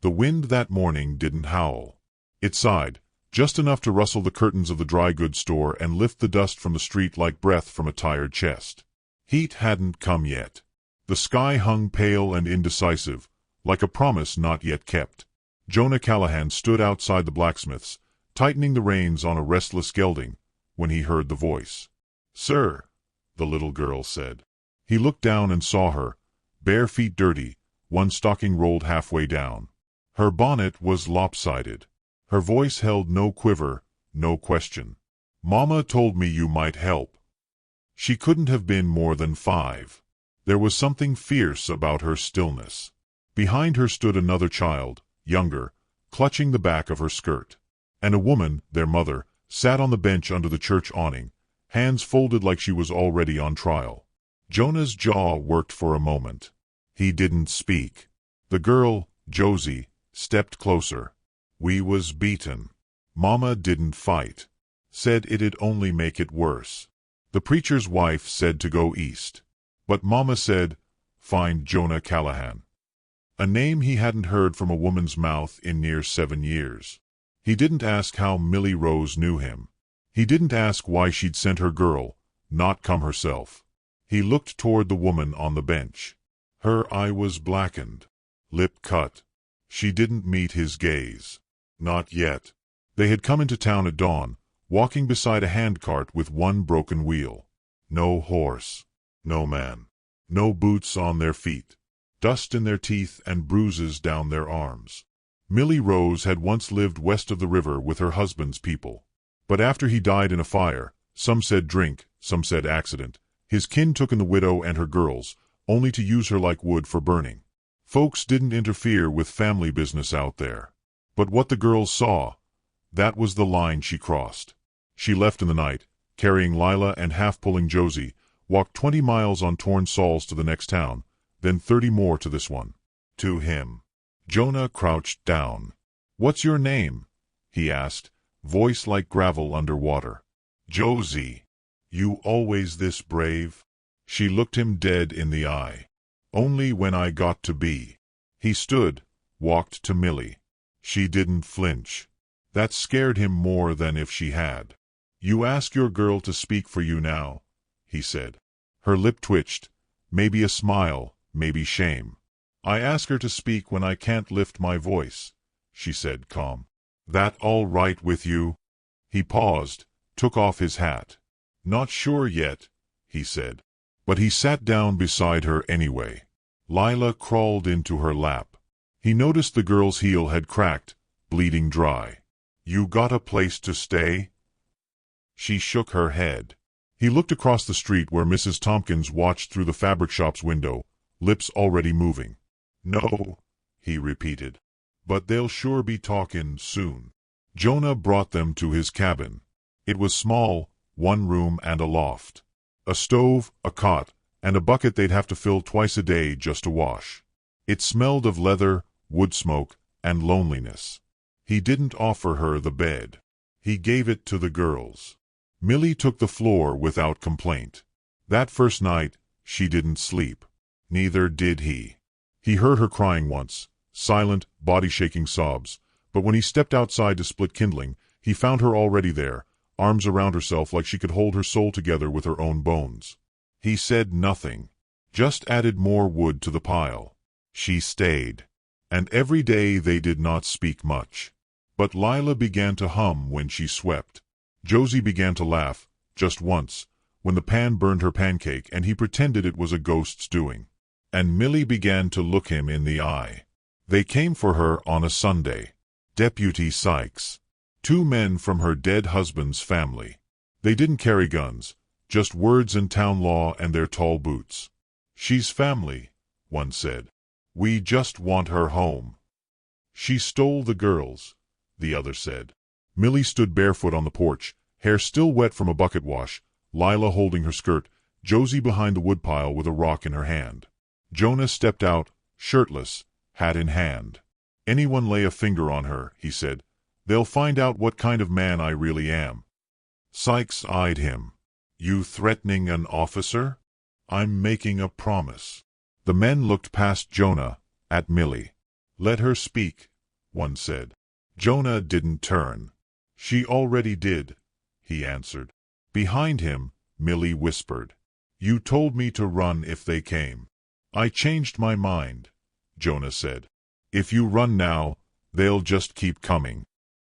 The wind that morning didn't howl. It sighed, just enough to rustle the curtains of the dry goods store and lift the dust from the street like breath from a tired chest. Heat hadn't come yet. The sky hung pale and indecisive, like a promise not yet kept. Jonah Callahan stood outside the blacksmith's, tightening the reins on a restless gelding, when he heard the voice. "Sir," the little girl said. He looked down and saw her, bare feet dirty, one stocking rolled halfway down. Her bonnet was lopsided. Her voice held no quiver, no question. "Mama told me you might help." She couldn't have been more than 5. There was something fierce about her stillness. Behind her stood another child, younger, clutching the back of her skirt. And a woman, their mother, sat on the bench under the church awning, hands folded like she was already on trial. Jonah's jaw worked for a moment. He didn't speak. The girl, Josie, stepped closer. "We was beaten. Mama didn't fight. Said it'd only make it worse. The preacher's wife said to go east. But Mama said, find Jonah Callahan." A name he hadn't heard from a woman's mouth in near 7 years. He didn't ask how Millie Rose knew him. He didn't ask why she'd sent her girl, not come herself. He looked toward the woman on the bench. Her eye was blackened, lip cut. She didn't meet his gaze. Not yet. They had come into town at dawn, walking beside a handcart with one broken wheel. No horse. No man. No boots on their feet. Dust in their teeth and bruises down their arms. Millie Rose had once lived west of the river with her husband's people. But after he died in a fire, some said drink, some said accident, his kin took in the widow and her girls, only to use her like wood for burning. Folks didn't interfere with family business out there. But what the girls saw, that was the line she crossed. She left in the night, carrying Lila and half-pulling Josie, walked 20 miles on torn soles to the next town, then 30 more to this one. To him. Jonah crouched down. "What's your name?" he asked, voice like gravel underwater. "Josie. You always this brave?" She looked him dead in the eye. "Only when I got to be." He stood, walked to Millie. She didn't flinch. That scared him more than if she had. "You ask your girl to speak for you now," he said. Her lip twitched, maybe a smile, maybe shame. "I ask her to speak when I can't lift my voice," she said calm. "That all right with you?" He paused, took off his hat. "Not sure yet," he said. But he sat down beside her anyway. Lila crawled into her lap. He noticed the girl's heel had cracked, bleeding dry. "You got a place to stay?" She shook her head. He looked across the street where Mrs. Tompkins watched through the fabric shop's window, lips already moving. "No," he repeated. "But they'll sure be talkin' soon." Jonah brought them to his cabin. It was small, 1 room and a loft. A stove, a cot, and a bucket they'd have to fill twice a day just to wash. It smelled of leather, wood smoke, and loneliness. He didn't offer her the bed. He gave it to the girls. Millie took the floor without complaint. That first night, she didn't sleep. Neither did he. He heard her crying once, silent, body-shaking sobs, but when he stepped outside to split kindling, he found her already there, arms around herself like she could hold her soul together with her own bones. He said nothing, just added more wood to the pile. She stayed. And every day they did not speak much. But Lila began to hum when she swept. Josie began to laugh, just once, when the pan burned her pancake and he pretended it was a ghost's doing. And Millie began to look him in the eye. They came for her on a Sunday. Deputy Sykes. 2 men from her dead husband's family. They didn't carry guns, just words and town law and their tall boots. "She's family," one said. "We just want her home." "She stole the girls," the other said. Millie stood barefoot on the porch, hair still wet from a bucket wash, Lila holding her skirt, Josie behind the woodpile with a rock in her hand. Jonah stepped out, shirtless, hat in hand. "Anyone lay a finger on her," he said. "They'll find out what kind of man I really am." Sykes eyed him. "You threatening an officer?" "I'm making a promise." The men looked past Jonah, at Millie. "Let her speak," one said. Jonah didn't turn. She already did, he answered. Behind him, Millie whispered. You told me to run if they came. I changed my mind, Jonah said. If you run now, they'll just keep coming.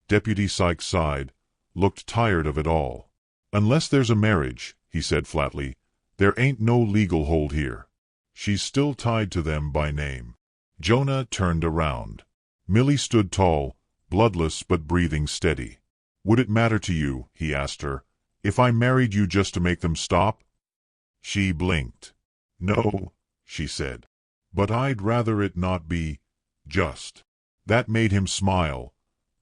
Deputy Sykes sighed, looked tired of it all. Unless there's a marriage, he said flatly, there ain't no legal hold here. She's still tied to them by name. Jonah turned around. Millie stood tall, bloodless but breathing steady. Would it matter to you, he asked her, if I married you just to make them stop? She blinked. No, she said. But I'd rather it not be just. That made him smile,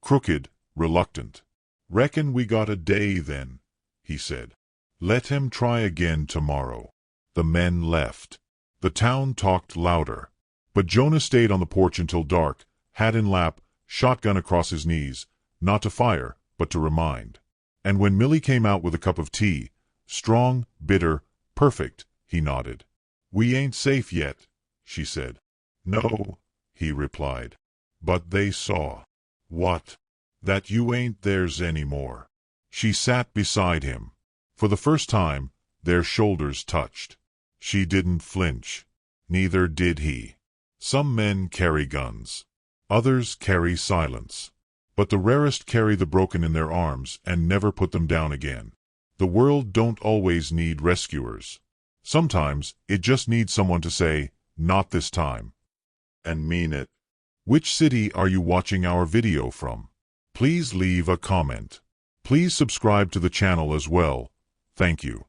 crooked, reluctant. Reckon we got a day then, he said. Let him try again tomorrow. The men left. The town talked louder. But Jonah stayed on the porch until dark, hat in lap, shotgun across his knees, not to fire, but to remind. And when Millie came out with a cup of tea, strong, bitter, perfect, he nodded. We ain't safe yet, she said. No, he replied. But they saw. What? That you ain't theirs anymore. She sat beside him. For the first time, their shoulders touched. She didn't flinch. Neither did he. Some men carry guns. Others carry silence. But the rarest carry the broken in their arms and never put them down again. The world don't always need rescuers. Sometimes it just needs someone to say, not this time. And mean it. Which city are you watching our video from? Please leave a comment. Please subscribe to the channel as well. Thank you.